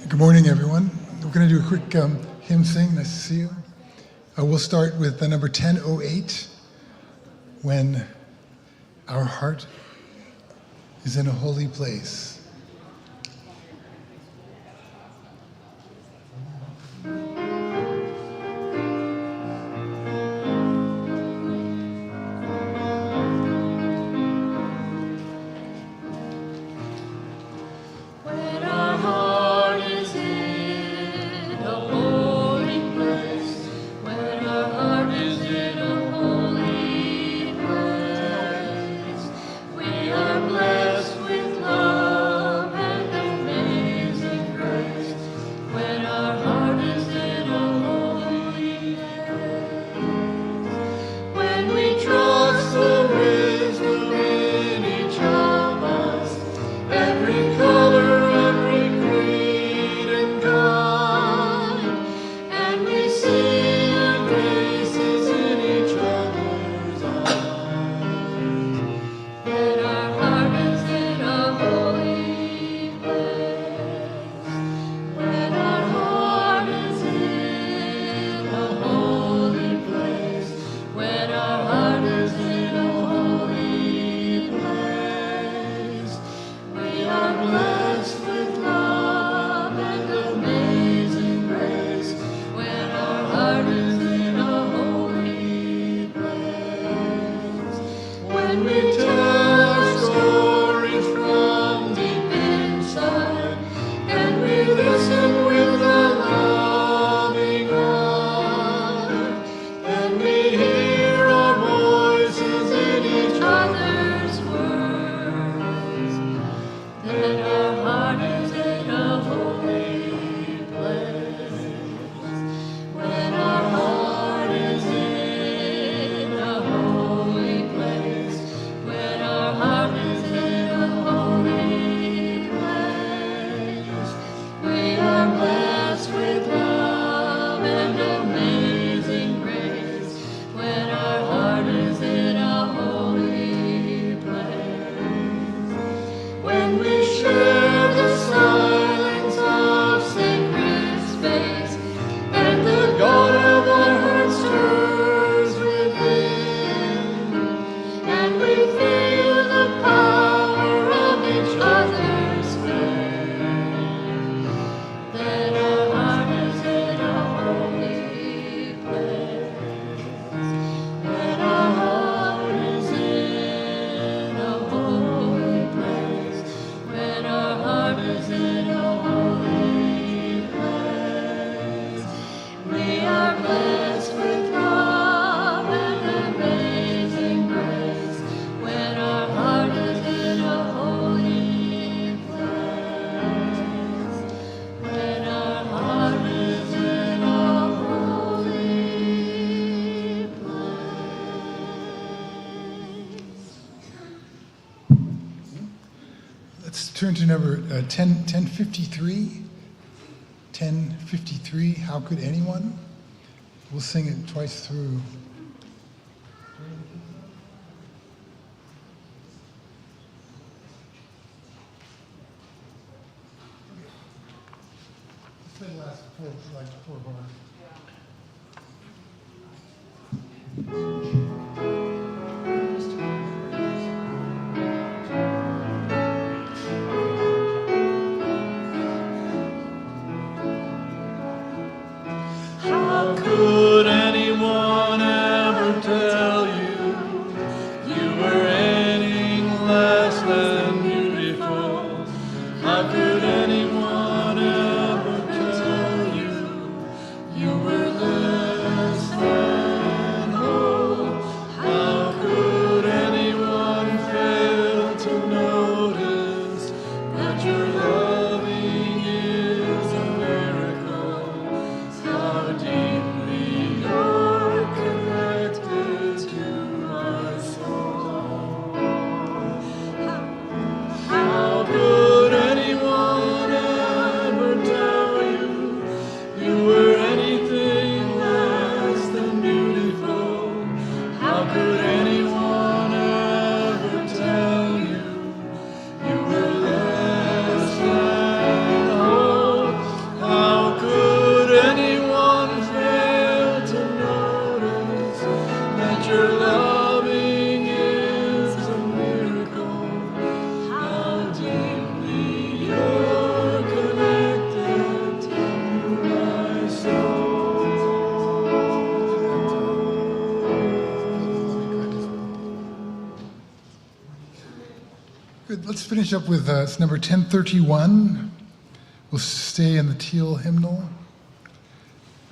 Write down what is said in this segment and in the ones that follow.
Good morning, everyone. We're going to do a quick hymn sing. Nice to see you. We'll start with the number 1008, When Our Heart is in a Holy Place. Turn to number 1053. 1053, How Could Anyone? We'll sing it twice through. Let's play the last four bars. Could anyone ever tell you you were anything less than beautiful? How could anyone ever tell you you were less than holy? Good. Let's finish up with it's number 1031. We'll stay in the teal hymnal.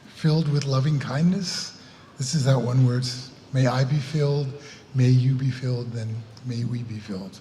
Filled with loving kindness. This is that one word. May I be filled, may you be filled, then may we be filled.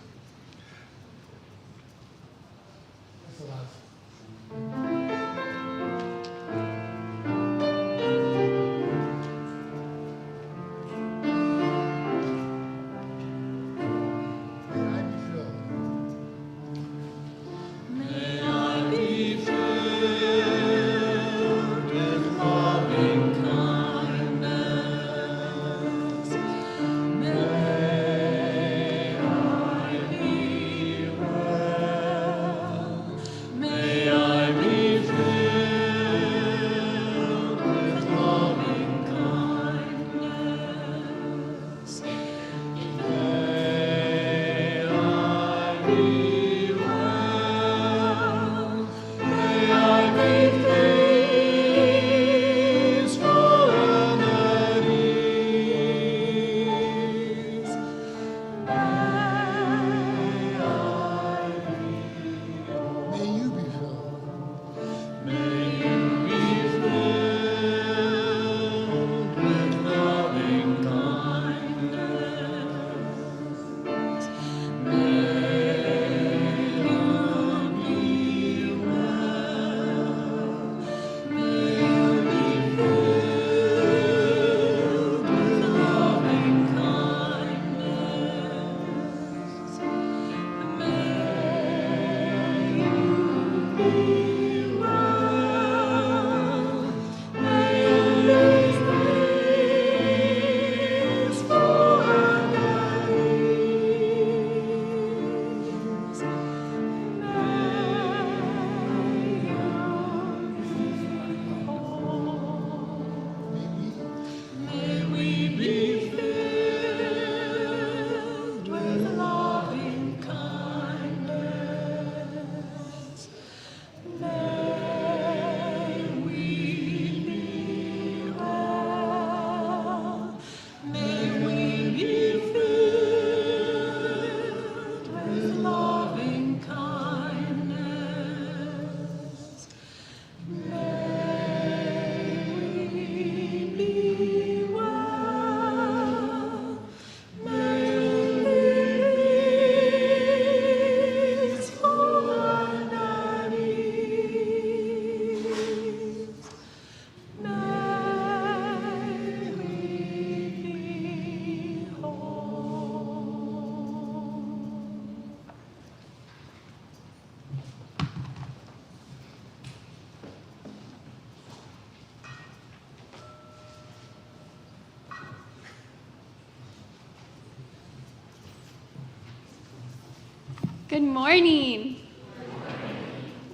Good morning.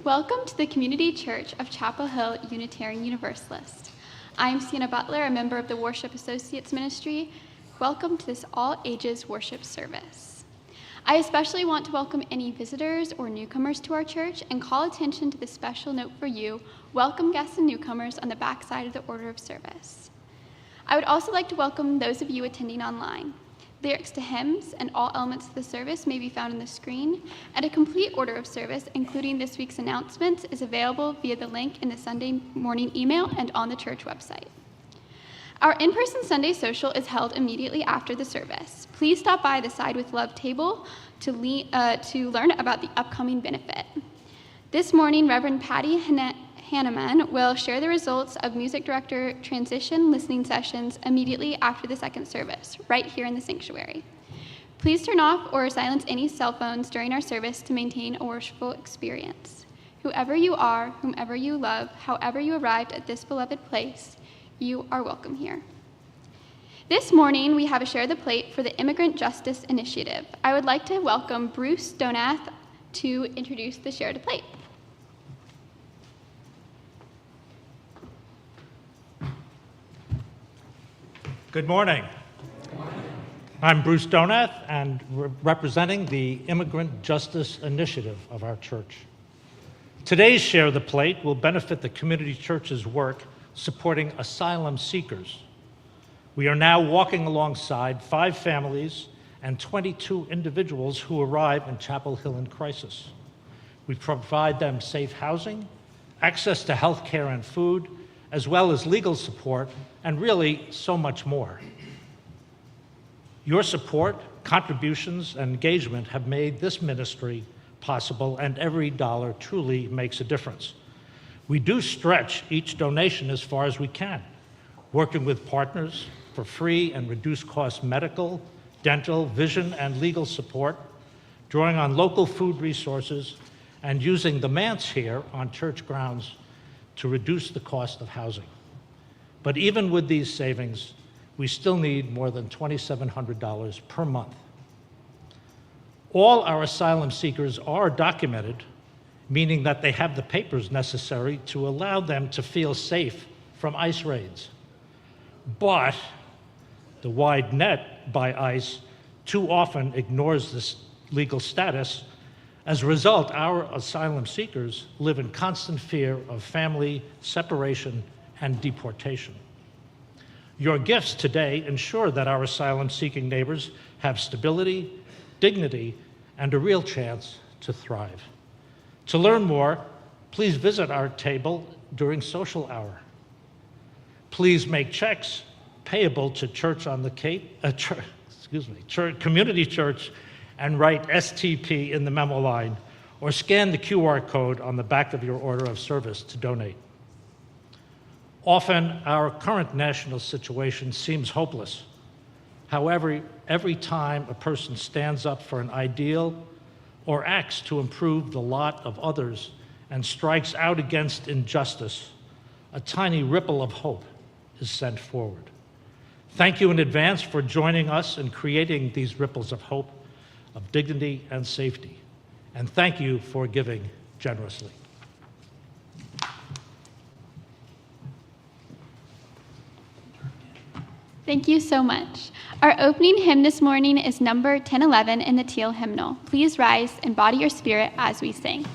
Welcome to the Community Church of Chapel Hill Unitarian Universalist. I'm Sienna Butler, a member of the Worship Associates Ministry. Welcome to this all-ages worship service. I especially want to welcome any visitors or newcomers to our church and call attention to the special note for you, welcome guests and newcomers, on the back side of the order of service. I would also like to welcome those of you attending online. Lyrics to hymns and all elements of the service may be found on the screen, and a complete order of service, including this week's announcements, is available via the link in the Sunday morning email and on the church website. Our in-person Sunday social is held immediately after the service. Please stop by the Side with Love table to learn about the upcoming benefit. This morning, Reverend Patty Hanneman will share the results of music director transition listening sessions immediately after the second service, right here in the sanctuary. Please turn off or silence any cell phones during our service to maintain a worshipful experience. Whoever you are, whomever you love, however you arrived at this beloved place, you are welcome here. This morning, we have a Share the Plate for the Immigrant Justice Initiative. I would like to welcome Bruce Donath to introduce the Share the Plate. Good morning. I'm Bruce Donath, and representing the Immigrant Justice Initiative of our church. Today's Share the Plate will benefit the community church's work supporting asylum seekers. We are now walking alongside 5 families and 22 individuals who arrive in Chapel Hill in crisis. We provide them safe housing, access to health care and food, as well as legal support, and really so much more. Your support, contributions, and engagement have made this ministry possible, and every dollar truly makes a difference. We do stretch each donation as far as we can, working with partners for free and reduced cost medical, dental, vision, and legal support, drawing on local food resources, and using the manse here on church grounds to reduce the cost of housing. But even with these savings, we still need more than $2,700 per month. All our asylum seekers are documented, meaning that they have the papers necessary to allow them to feel safe from ICE raids. But the wide net by ICE too often ignores this legal status. As a result, our asylum seekers live in constant fear of family separation and deportation. Your gifts today ensure that our asylum-seeking neighbors have stability, dignity, and a real chance to thrive. To learn more, please visit our table during social hour. Please make checks payable to Church on the Cape, Community Church, and write STP in the memo line, or scan the QR code on the back of your order of service to donate. Often, our current national situation seems hopeless. However, every time a person stands up for an ideal or acts to improve the lot of others and strikes out against injustice, a tiny ripple of hope is sent forward. Thank you in advance for joining us in creating these ripples of hope, of dignity and safety. And thank you for giving generously. Thank you so much. Our opening hymn this morning is number 1011 in the Teal Hymnal. Please rise and body your spirit as we sing.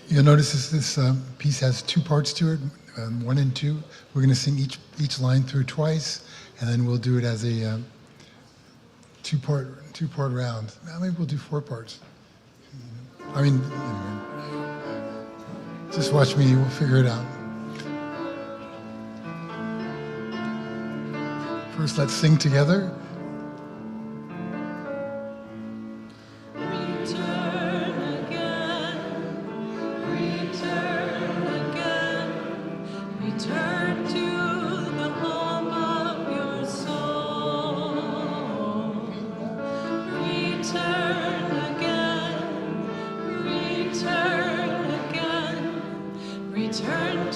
You'll notice this piece has two parts to it, 1 and 2. We're going to sing each line through twice, and then we'll do it as a two-part round. Maybe we'll do 4 parts. Anyway. Just watch me, we'll figure it out. First, let's sing together. Return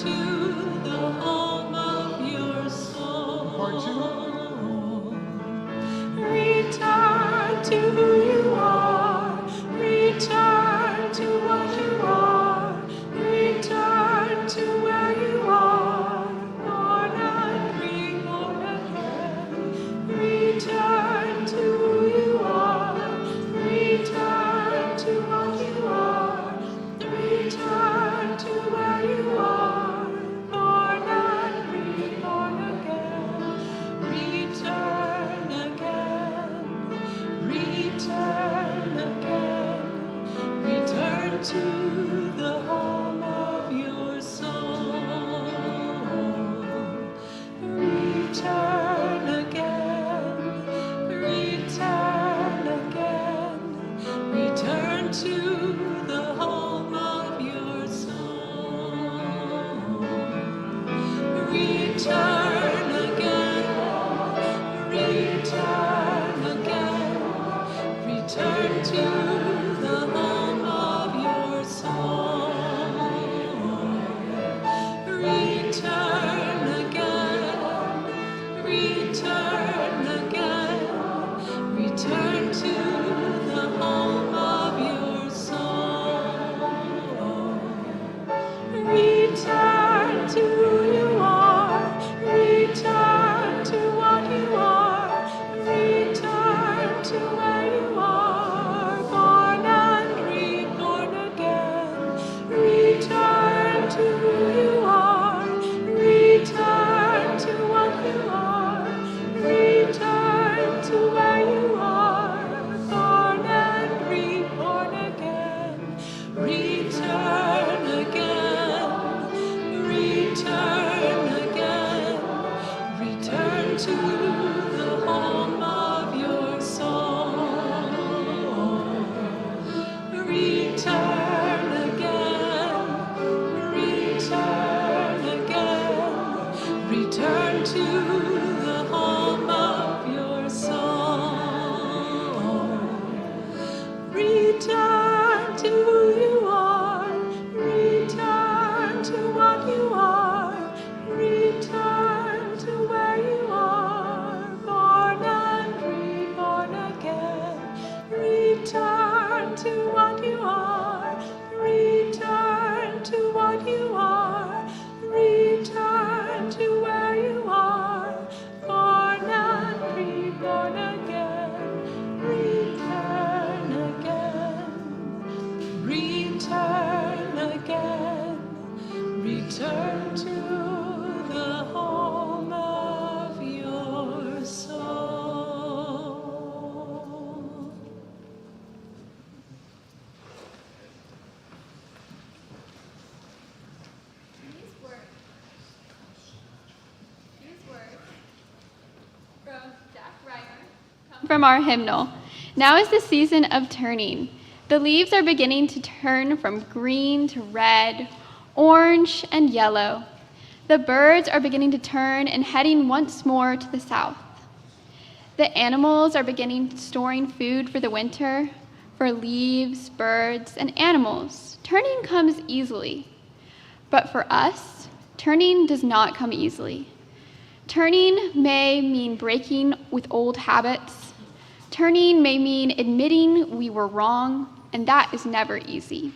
to where you are, born Return to who you are. Return to what you are. Return to where you are. Born and reborn again. Return to what you are. Return to what you are. Return to where you are. Born and reborn again. Return again. Return again. Return to the home of your soul. These words from Jack Reimer come from our hymnal. Now is the season of turning. The leaves are beginning to turn from green to red, orange and yellow. The birds are beginning to turn and heading once more to the south. The animals are beginning storing food for the winter, for leaves, birds, and animals. Turning comes easily. But for us, turning does not come easily. Turning may mean breaking with old habits. Turning may mean admitting we were wrong, and that is never easy.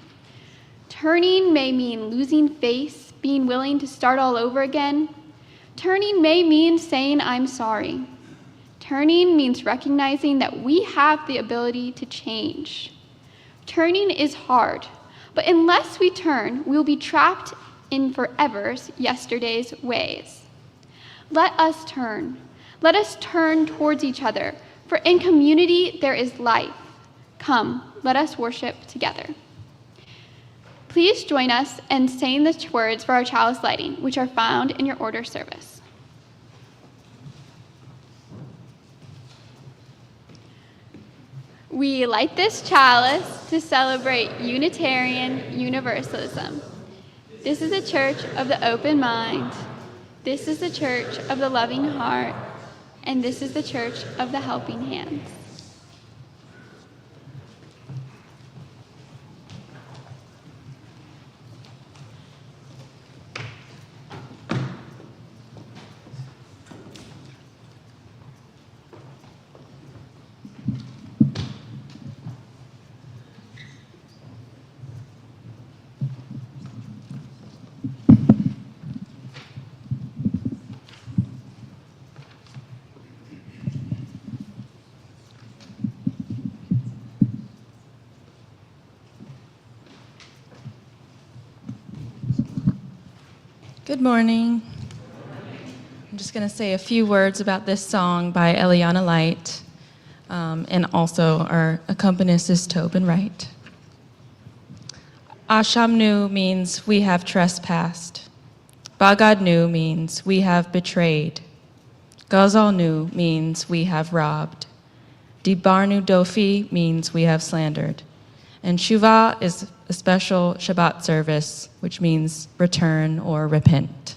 Turning may mean losing face, being willing to start all over again. Turning may mean saying I'm sorry. Turning means recognizing that we have the ability to change. Turning is hard, but unless we turn, we will be trapped in forever's yesterday's ways. Let us turn. Let us turn towards each other, for in community there is life. Come, let us worship together. Please join us in saying the words for our chalice lighting, which are found in your order service. We light this chalice to celebrate Unitarian Universalism. This is a church of the open mind. This is the church of the loving heart. And this is the church of the helping hands. Good morning. I'm just going to say a few words about this song by Eliana Light, and also our accompanist is Tobin Wright. Ashamnu means we have trespassed. Bagadnu means we have betrayed. Gazalnu means we have robbed. Dibarnu Dofi means we have slandered. And Shuvah is a special Shabbat service, which means return or repent.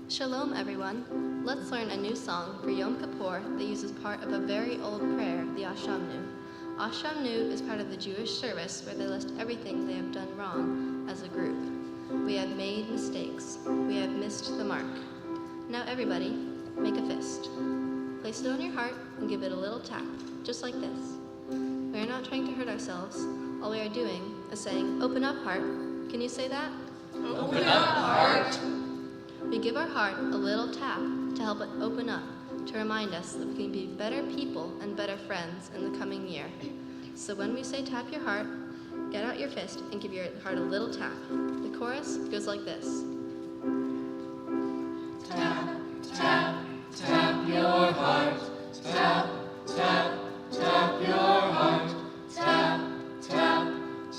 Shalom, everyone. Let's learn a new song for Yom Kippur that uses part of a very old prayer, the Ashamnu. Ashamnu is part of the Jewish service where they list everything they have done wrong as a group. We have made mistakes. We have missed the mark. Now everybody, make a fist. Place it on your heart and give it a little tap, just like this. We are not trying to hurt ourselves. All we are doing is saying, open up, heart. Can you say that? Open up, heart. We give our heart a little tap to help it open up, to remind us that we can be better people and better friends in the coming year. So when we say tap your heart, get out your fist and give your heart a little tap. The chorus goes like this. Tap, tap, tap your heart. Tap, tap, tap your heart. Tap, tap,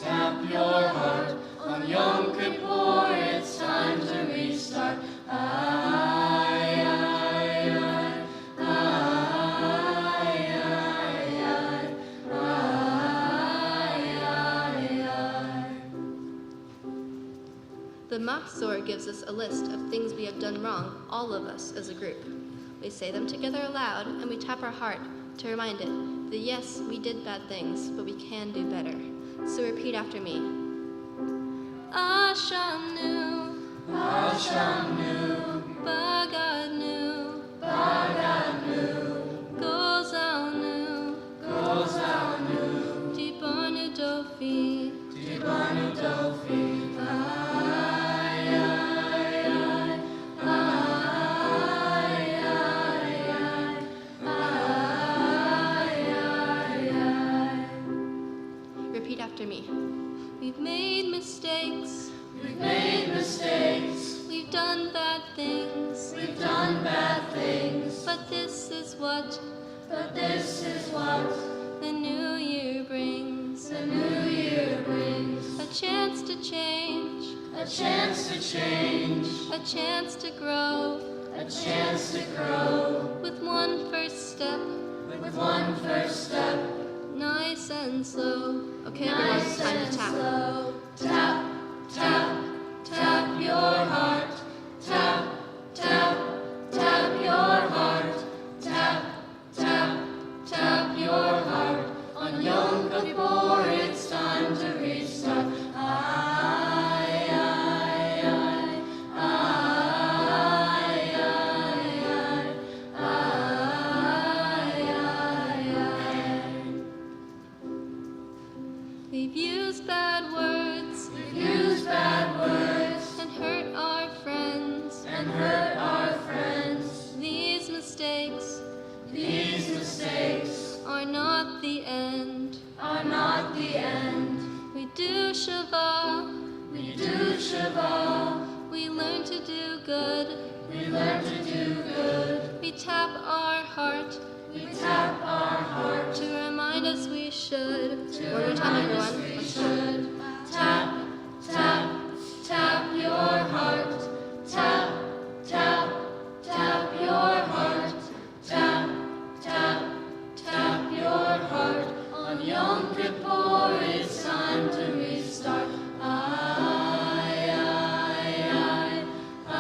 tap your heart. On Yom Kippur, it's time to restart. Aye, aye, aye, aye, The Machzor gives us a list of things we have done wrong, all of us as a group. We say them together aloud, and we tap our heart to remind it that yes, we did bad things, but we can do better. So repeat after me. Ashanu, Ashanu, Baganu, Baganu, Gozalnu, Gozalnu, Dibanu Dofi, Dibanu Dofi, Repeat after me. We've made mistakes. We've made mistakes. We've done bad things. We've done bad things. But this is what the new year brings. The new year brings. A chance to change. A chance to change. A chance to grow. A chance to grow. With one first step. With one first step. Nice and slow. Okay, Nice everyone, time and to tap. slow. Tap, tap, tap your heart. Tap, tap, tap your heart. Tap, tap, tap your heart. On Yom Kippur, it's time to restart. Ay, ay, ay, ay, ay, ay, ay, ay. We've used bad words We've used bad words and hurt our friends. and hurt our friends. These mistakes These mistakes are not the end. are not the end. We do Shavah. We do Shabbat. We learn to do good. We learn to do good. We tap our heart We tap our heart. to remind us we should. To One more time, remind us everyone. we Let's tap. should. Tap, tap, tap your heart. Tap, tap, tap your heart. Tap, tap, tap your heart. On Yom Kippur, it's time to restart. Ay, ay, ay, ay, ay,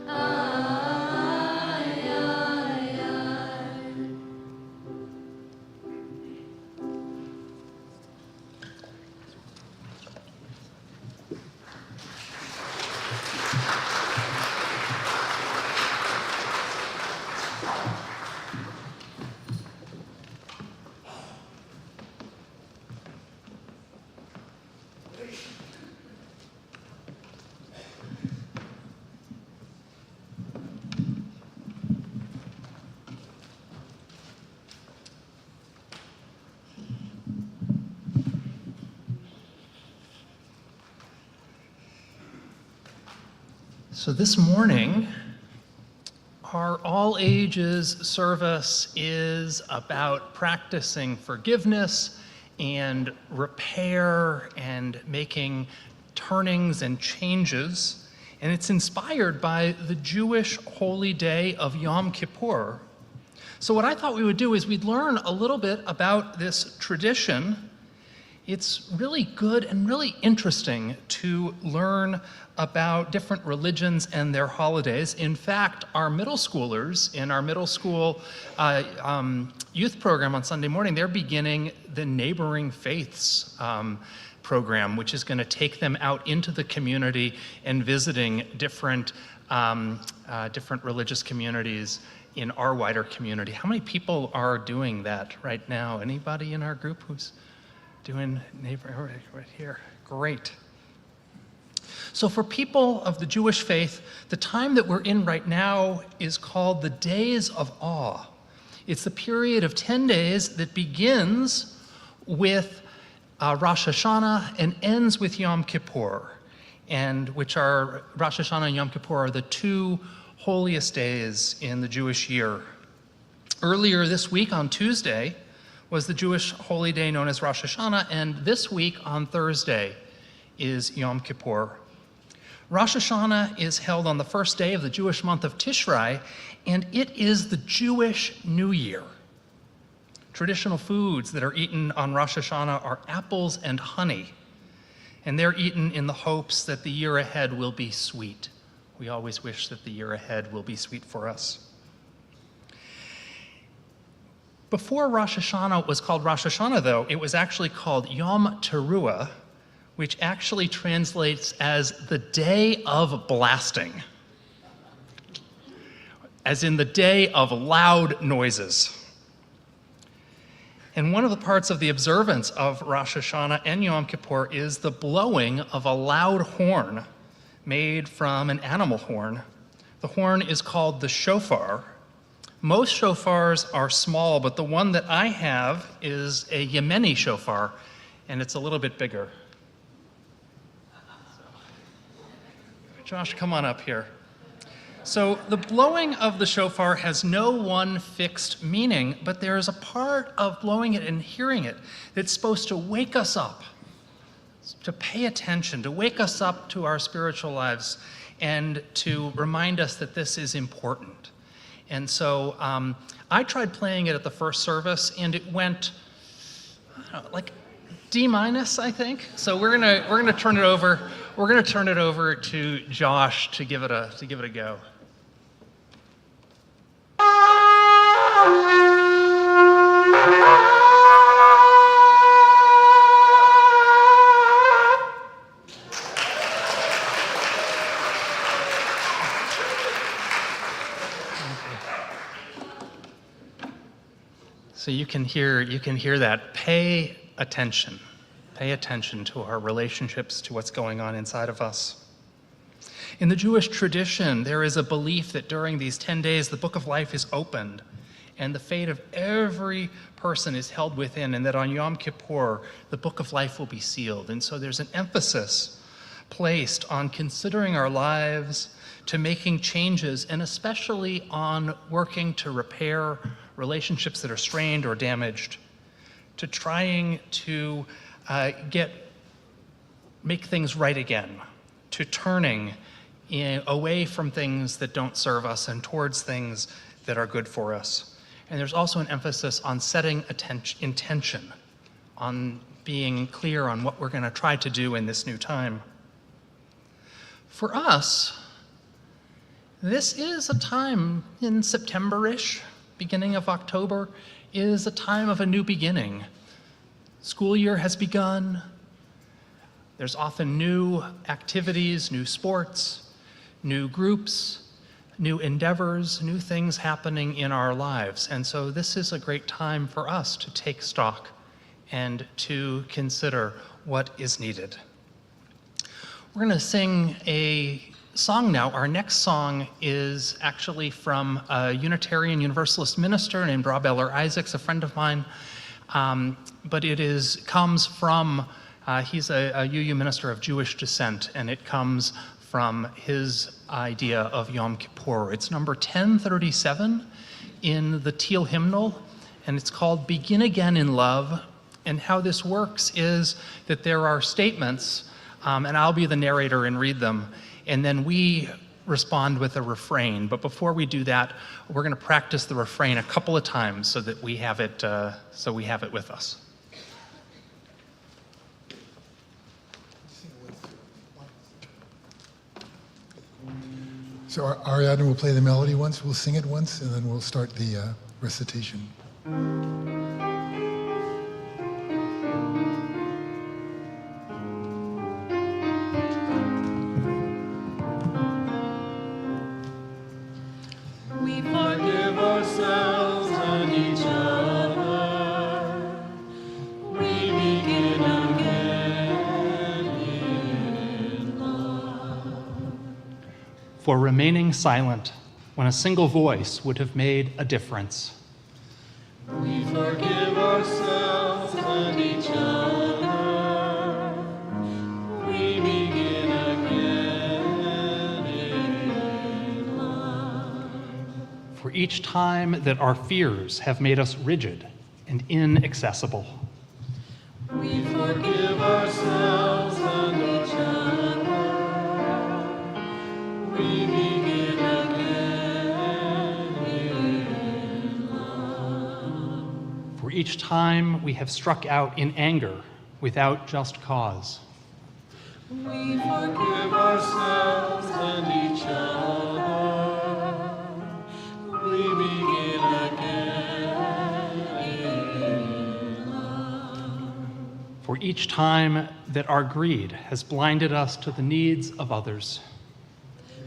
ay, ay, ay. So this morning, our all ages service is about practicing forgiveness and repair and making turnings and changes. And it's inspired by the Jewish holy day of Yom Kippur. So what I thought we would do is we'd learn a little bit about this tradition. It's really good and really interesting to learn about different religions and their holidays. In fact, our middle schoolers in our middle school youth program on Sunday morning, they're beginning the Neighboring Faiths program, which is going to take them out into the community and visiting different religious communities in our wider community. How many people are doing that right now? Anybody in our group who's doing neighbor right here? Great. So for people of the Jewish faith, the time that we're in right now is called the Days of Awe. It's the period of 10 days that begins with Rosh Hashanah and ends with Yom Kippur, and which are Rosh Hashanah and Yom Kippur are the two holiest days in the Jewish year. Earlier this week on Tuesday was the Jewish holy day known as Rosh Hashanah, and this week on Thursday is Yom Kippur. Rosh Hashanah is held on the first day of the Jewish month of Tishrei, and it is the Jewish New Year. Traditional foods that are eaten on Rosh Hashanah are apples and honey. and they're eaten in the hopes that the year ahead will be sweet. We always wish that the year ahead will be sweet for us. Before Rosh Hashanah was called Rosh Hashanah, though, it was actually called Yom Teruah, which actually translates as the day of blasting, as in the day of loud noises. And one of the parts of the observance of Rosh Hashanah and Yom Kippur is the blowing of a loud horn made from an animal horn. The horn is called the shofar. Most shofars are small, but the one that I have is a Yemeni shofar, and it's a little bit bigger. Josh, come on up here. So the blowing of the shofar has no one fixed meaning, but there is a part of blowing it and hearing it that's supposed to wake us up, to pay attention, to wake us up to our spiritual lives, and to remind us that this is important. And so I tried playing it at the first service, and it went, I don't know, like D-, I think. So we're gonna turn it over. We're gonna turn it over to Josh to give it a go. So you can hear that. Pay attention. Pay attention to our relationships, to what's going on inside of us. In the Jewish tradition, there is a belief that during these 10 days, the book of life is opened, and the fate of every person is held within, and that on Yom Kippur, the book of life will be sealed. And so there's an emphasis placed on considering our lives, to making changes, and especially on working to repair relationships that are strained or damaged, to trying to make things right again, to turning away from things that don't serve us and towards things that are good for us. And there's also an emphasis on setting intention, on being clear on what we're going to try to do in this new time. For us, this is a time in September-ish, beginning of October, is a time of a new beginning. School year has begun. There's often new activities, new sports, new groups, new endeavors, new things happening in our lives. And so this is a great time for us to take stock and to consider what is needed. We're going to sing a song now. Our next song is actually from a Unitarian Universalist minister named Rob Eller Isaacs, a friend of mine. But it comes from, he's a UU minister of Jewish descent, and it comes from his idea of Yom Kippur. It's number 1037 in the Teal hymnal, and it's called Begin Again in Love. And how this works is that there are statements, and I'll be the narrator and read them, and then we respond with a refrain. But before we do that, we're going to practice the refrain a couple of times so that we have it with us. So Ariadne will play the melody once, we'll sing it once, and then we'll start the recitation. We forgive ourselves and each other. We begin again in love. For remaining silent when a single voice would have made a difference. We forgive ourselves and each other. We begin again in love. For each time that our fears have made us rigid and inaccessible. We forgive ourselves and each other. We begin again in love. For each time we have struck out in anger without just cause. We forgive ourselves and each other. We begin again in love. For each time that our greed has blinded us to the needs of others,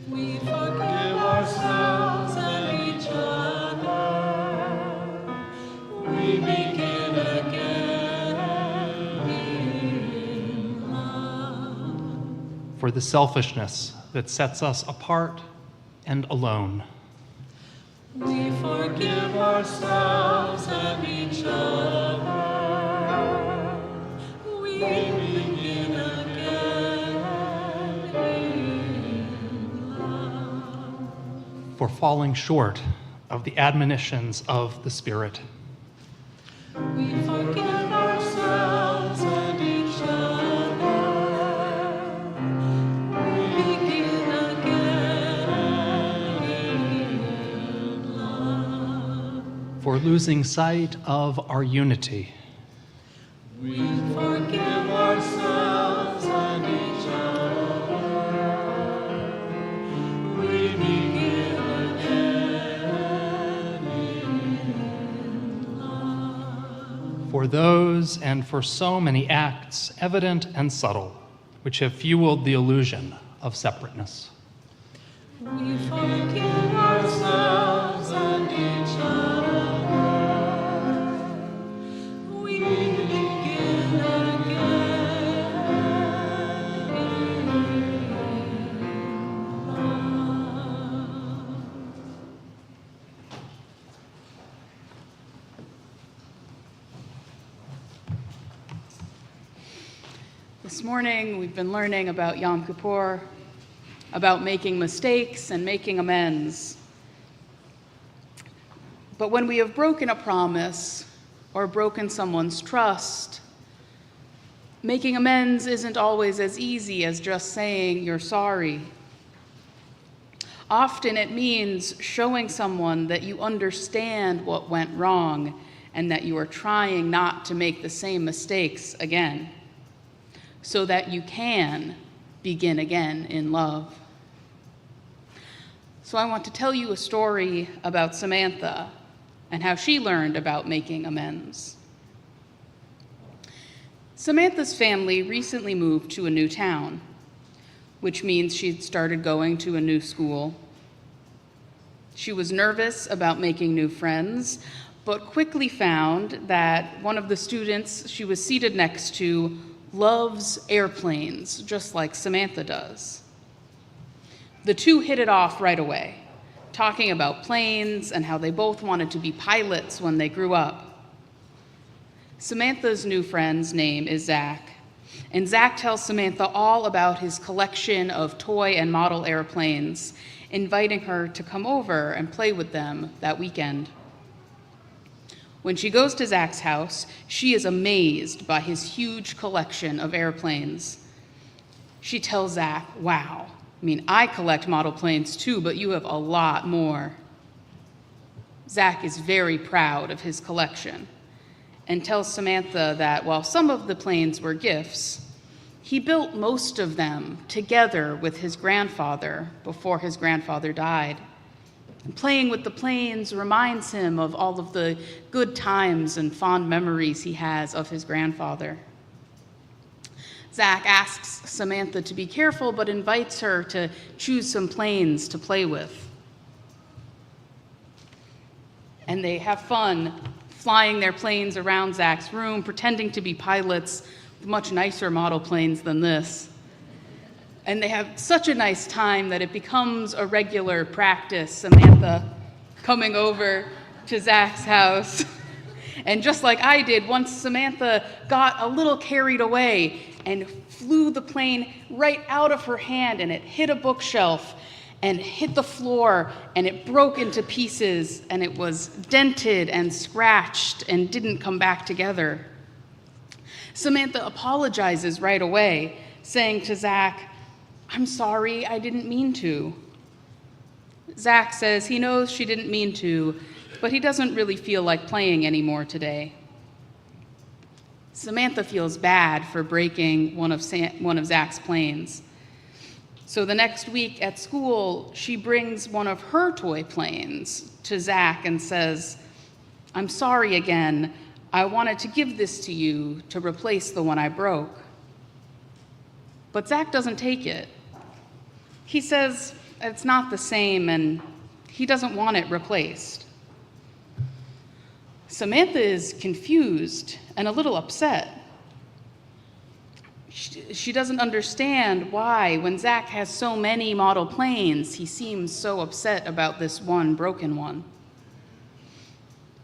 We forgive ourselves and each other. We begin again in love. for the selfishness that sets us apart and alone, We forgive ourselves and each other. We begin again in love. for falling short of the admonitions of the Spirit, We forgive ourselves and each other. We begin again in love. for losing sight of our unity, We forgive ourselves and each other. We begin again in love. for those and for so many acts, evident and subtle, which have fueled the illusion of separateness. We forgive ourselves and each other. We begin again in love. This morning, we've been learning about Yom Kippur, about making mistakes and making amends. But when we have broken a promise or broken someone's trust, making amends isn't always as easy as just saying you're sorry. Often it means showing someone that you understand what went wrong and that you are trying not to make the same mistakes again, so that you can begin again in love. So I want to tell you a story about Samantha and how she learned about making amends. Samantha's family recently moved to a new town, which means she'd started going to a new school. She was nervous about making new friends, but quickly found that one of the students she was seated next to loves airplanes, just like Samantha does. The two hit it off right away, talking about planes and how they both wanted to be pilots when they grew up. Samantha's new friend's name is Zach, and Zach tells Samantha all about his collection of toy and model airplanes, inviting her to come over and play with them that weekend. When she goes to Zach's house, she is amazed by his huge collection of airplanes. She tells Zach, "Wow, I collect model planes too, but you have a lot more." Zach is very proud of his collection and tells Samantha that while some of the planes were gifts, he built most of them together with his grandfather before his grandfather died. And playing with the planes reminds him of all of the good times and fond memories he has of his grandfather. Zach asks Samantha to be careful, but invites her to choose some planes to play with. And they have fun flying their planes around Zach's room, pretending to be pilots with much nicer model planes than this. And they have such a nice time that it becomes a regular practice, Samantha coming over to Zach's house. And just like I did, once Samantha got a little carried away and flew the plane right out of her hand, and it hit a bookshelf and hit the floor, and it broke into pieces, and it was dented and scratched and didn't come back together. Samantha apologizes right away, saying to Zach, "I'm sorry, I didn't mean to." Zach says he knows she didn't mean to, but he doesn't really feel like playing anymore today. Samantha feels bad for breaking one of Zach's planes. So the next week at school, she brings one of her toy planes to Zach and says, "I'm sorry again. I wanted to give this to you to replace the one I broke." But Zach doesn't take it. He says it's not the same and he doesn't want it replaced. Samantha is confused and a little upset. She doesn't understand why, when Zach has so many model planes, he seems so upset about this one broken one.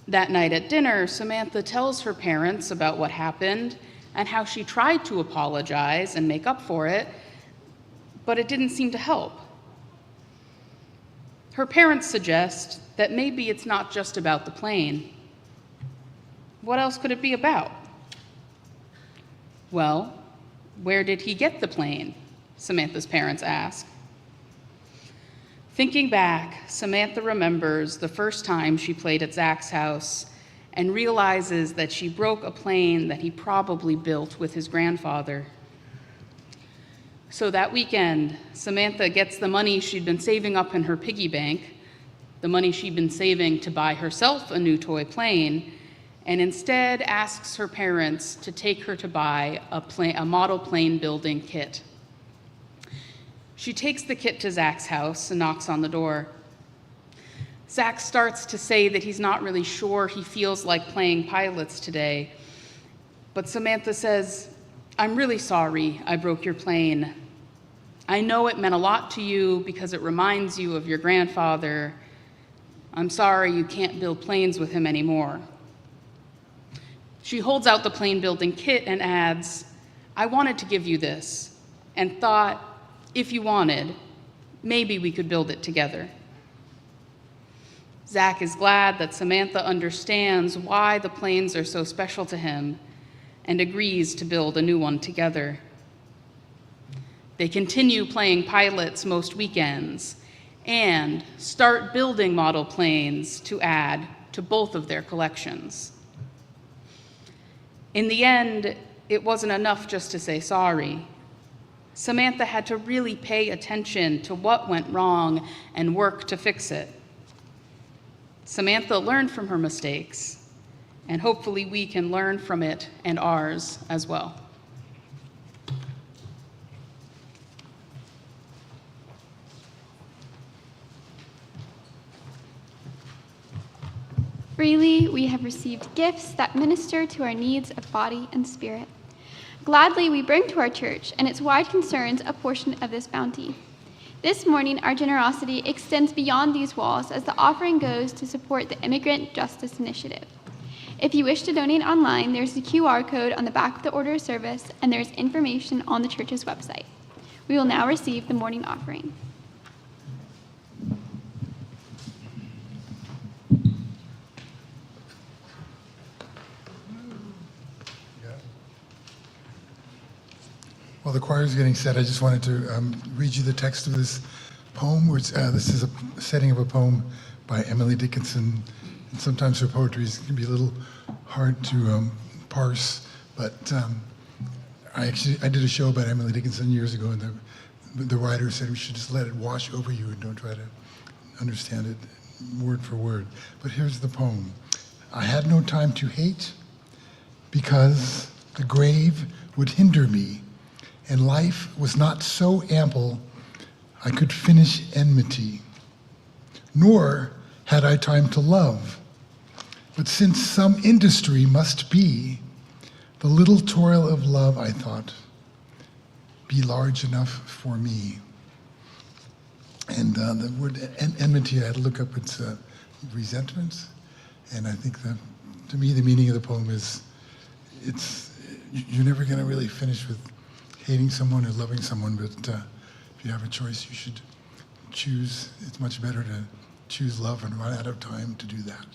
That night at dinner, Samantha tells her parents about what happened and how she tried to apologize and make up for it, but it didn't seem to help. Her parents suggest that maybe it's not just about the plane. What else could it be about? Well, where did he get the plane? Samantha's parents ask. Thinking back, Samantha remembers the first time she played at Zach's house and realizes that she broke a plane that he probably built with his grandfather. So that weekend, Samantha gets the money she'd been saving up in her piggy bank, the money she'd been saving to buy herself a new toy plane, and instead asks her parents to take her to buy a model plane building kit. She takes the kit to Zach's house and knocks on the door. Zach starts to say that he's not really sure he feels like playing pilots today, but Samantha says, "I'm really sorry I broke your plane. I know it meant a lot to you because it reminds you of your grandfather. I'm sorry you can't build planes with him anymore." She holds out the plane building kit and adds, "I wanted to give you this and thought, if you wanted, maybe we could build it together." Zach is glad that Samantha understands why the planes are so special to him and agrees to build a new one together. They continue playing pilots most weekends and start building model planes to add to both of their collections. In the end, it wasn't enough just to say sorry. Samantha had to really pay attention to what went wrong and work to fix it. Samantha learned from her mistakes, and hopefully we can learn from it and ours as well. Freely we have received gifts that minister to our needs of body and spirit. Gladly we bring to our church and its wide concerns a portion of this bounty. This morning, our generosity extends beyond these walls as the offering goes to support the Immigrant Justice Initiative. If you wish to donate online, there's a QR code on the back of the order of service, and there's information on the church's website. We will now receive the morning offering. While the choir is getting set, I just wanted to read you the text of this poem, which this is a setting of a poem by Emily Dickinson. And sometimes her poetry can be a little hard to parse, but I did a show about Emily Dickinson years ago, and the writer said we should just let it wash over you and don't try to understand it word for word. But here's the poem. I had no time to hate because the grave would hinder me, and life was not so ample I could finish enmity. Nor had I time to love. But since some industry must be, the little toil of love, I thought, be large enough for me. And the word enmity, I had to look up its resentment. And I think that, to me, the meaning of the poem is, you're never going to really finish with hating someone or loving someone, but if you have a choice, you should choose. It's much better to choose love and run out of time to do that.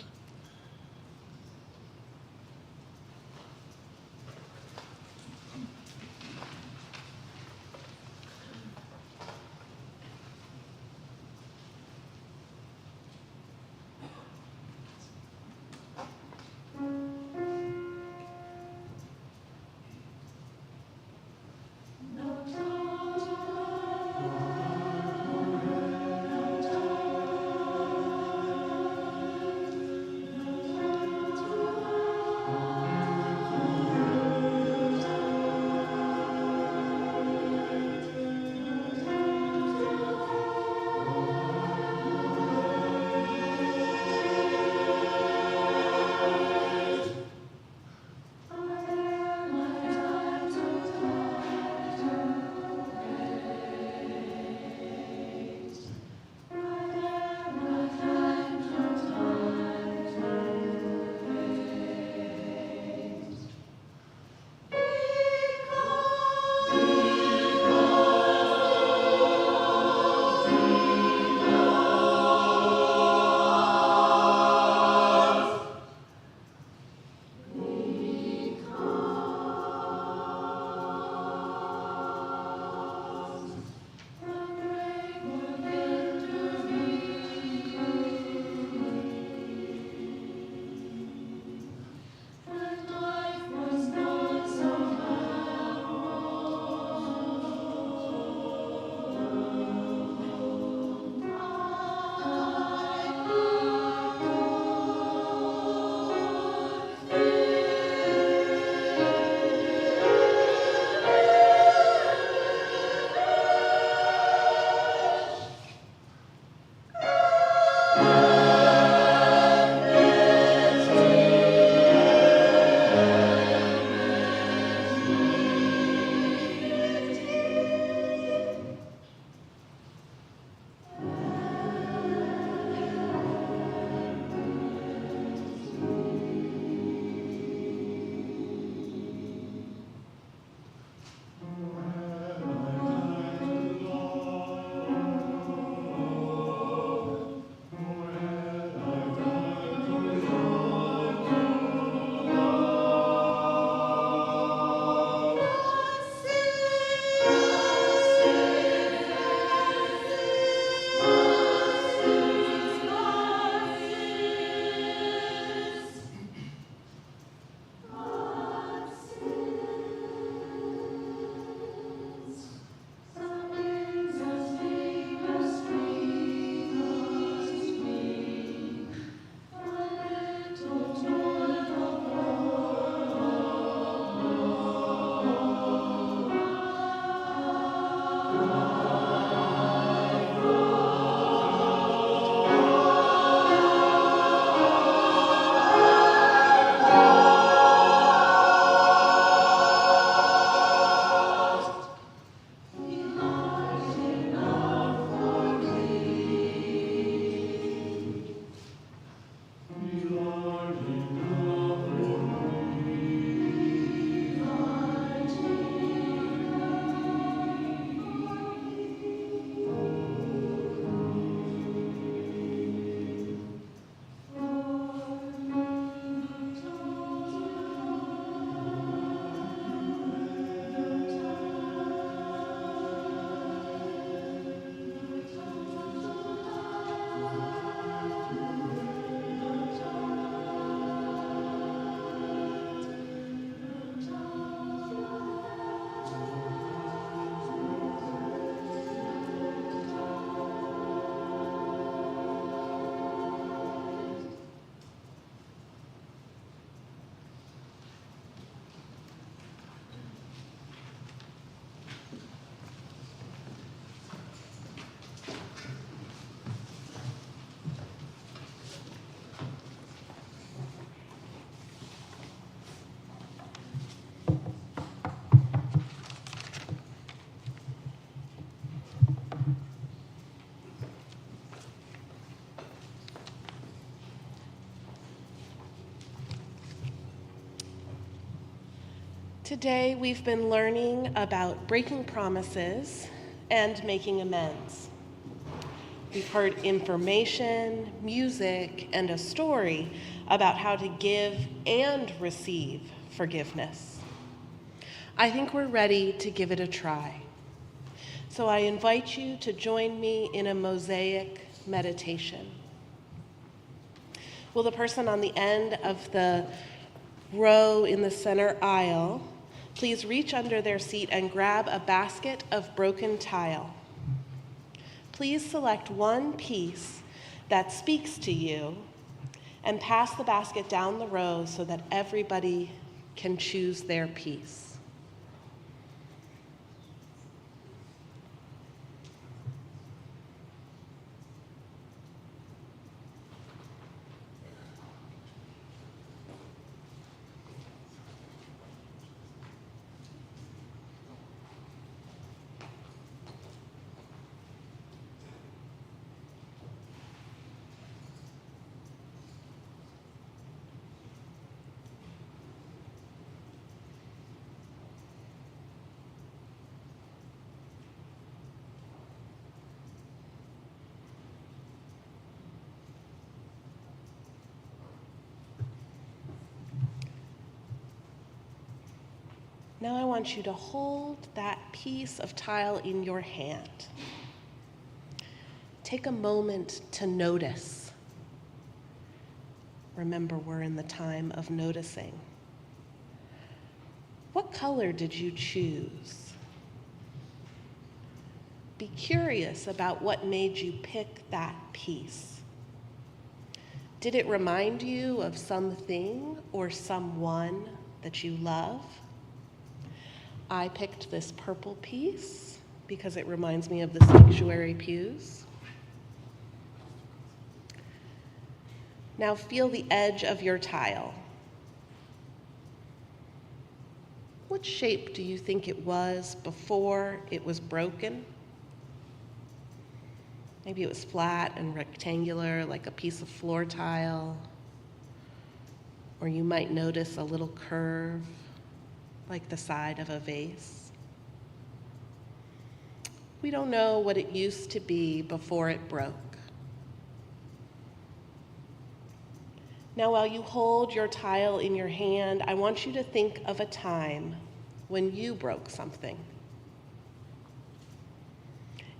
Today we've been learning about breaking promises and making amends. We've heard information, music, and a story about how to give and receive forgiveness. I think we're ready to give it a try. So I invite you to join me in a mosaic meditation. Will the person on the end of the row in the center aisle please reach under their seat and grab a basket of broken tile? Please select one piece that speaks to you and pass the basket down the row so that everybody can choose their piece. Now I want you to hold that piece of tile in your hand. Take a moment to notice. Remember, we're in the time of noticing. What color did you choose? Be curious about what made you pick that piece. Did it remind you of something or someone that you love? I picked this purple piece because it reminds me of the sanctuary pews. Now feel the edge of your tile. What shape do you think it was before it was broken? Maybe it was flat and rectangular, like a piece of floor tile. Or you might notice a little curve, like the side of a vase. We don't know what it used to be before it broke. Now, while you hold your tile in your hand, I want you to think of a time when you broke something.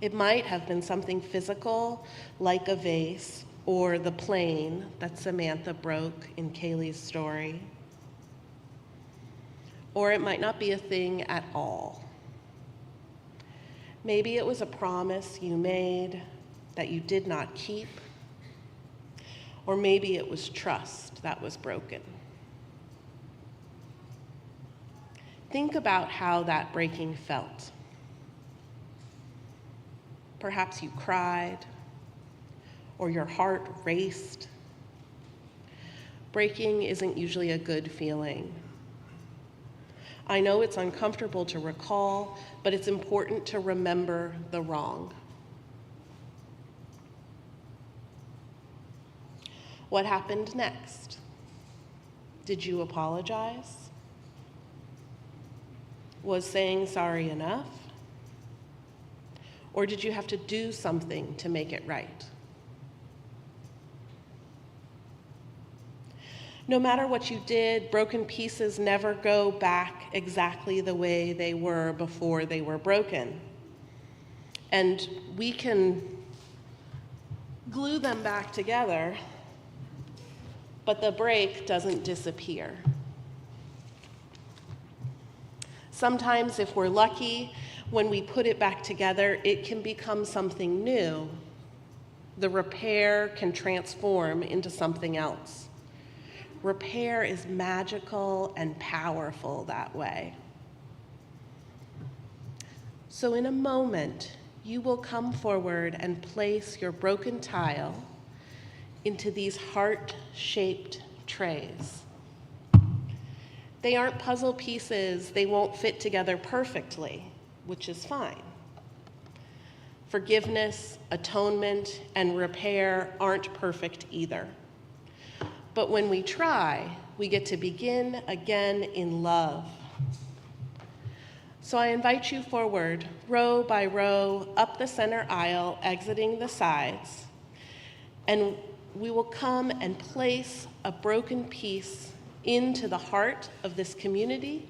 It might have been something physical, like a vase, or the plane that Samantha broke in Caleigh's story. Or it might not be a thing at all. Maybe it was a promise you made that you did not keep. Or maybe it was trust that was broken. Think about how that breaking felt. Perhaps you cried, or your heart raced. Breaking isn't usually a good feeling. I know it's uncomfortable to recall, but it's important to remember the wrong. What happened next? Did you apologize? Was saying sorry enough? Or did you have to do something to make it right? No matter what you did, broken pieces never go back exactly the way they were before they were broken. And we can glue them back together, but the break doesn't disappear. Sometimes, if we're lucky, when we put it back together, it can become something new. The repair can transform into something else. Repair is magical and powerful that way. So in a moment, you will come forward and place your broken tile into these heart-shaped trays. They aren't puzzle pieces. They won't fit together perfectly, which is fine. Forgiveness, atonement, and repair aren't perfect either. But when we try, we get to begin again in love. So I invite you forward, row by row, up the center aisle, exiting the sides, and we will come and place a broken piece into the heart of this community,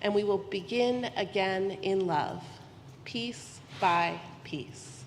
and we will begin again in love, piece by piece.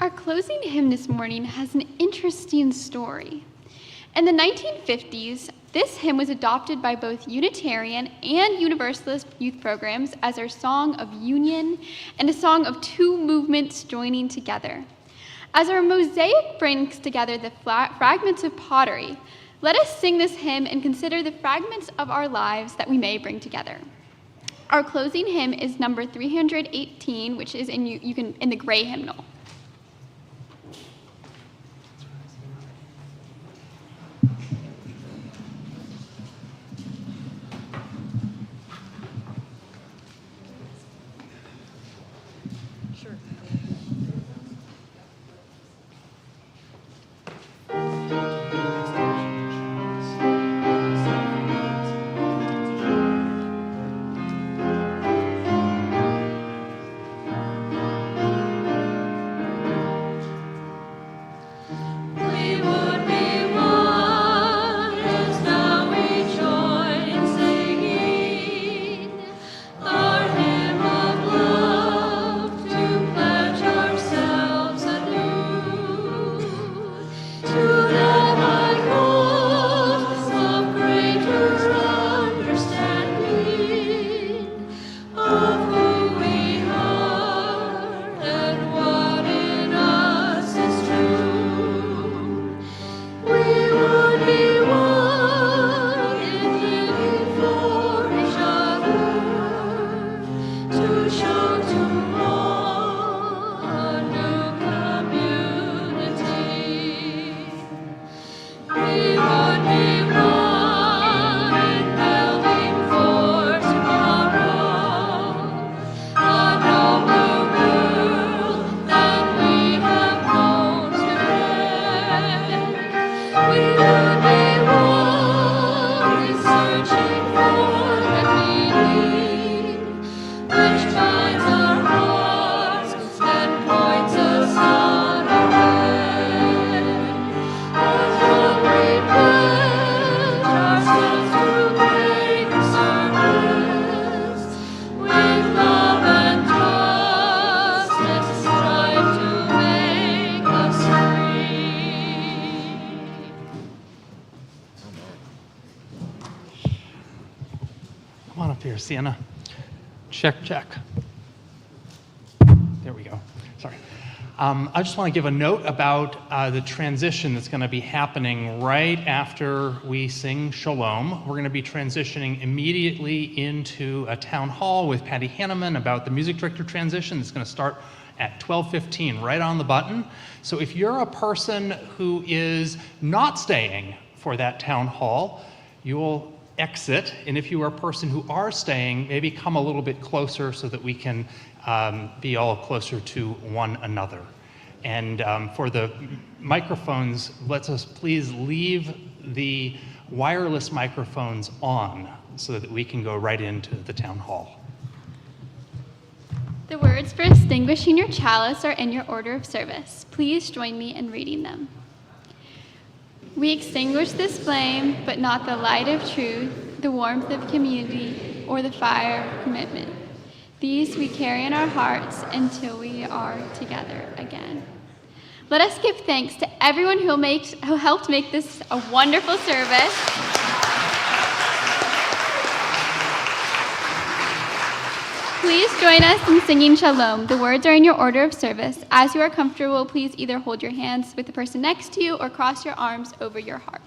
Our closing hymn this morning has an interesting story. In the 1950s, this hymn was adopted by both Unitarian and Universalist youth programs as our song of union and a song of two movements joining together. As our mosaic brings together the fragments of pottery, let us sing this hymn and consider the fragments of our lives that we may bring together. Our closing hymn is number 318, which is in the gray hymnal. up here, Sienna. Check, check. There we go. Sorry. I just want to give a note about the transition that's going to be happening right after we sing Shalom. We're going to be transitioning immediately into a town hall with Patty Hanneman about the music director transition. It's going to start at 12:15, right on the button. So if you're a person who is not staying for that town hall, you will exit. And if you are a person who are staying, maybe come a little bit closer so that we can be all closer to one another. And for the microphones, let us please leave the wireless microphones on so that we can go right into the town hall. The words for extinguishing your chalice are in your order of service. Please join me in reading them. We extinguish this flame, but not the light of truth, the warmth of community, or the fire of commitment. These we carry in our hearts until we are together again. Let us give thanks to everyone who helped make this a wonderful service. Please join us in singing Shalom. The words are in your order of service. As you are comfortable, please either hold your hands with the person next to you or cross your arms over your heart.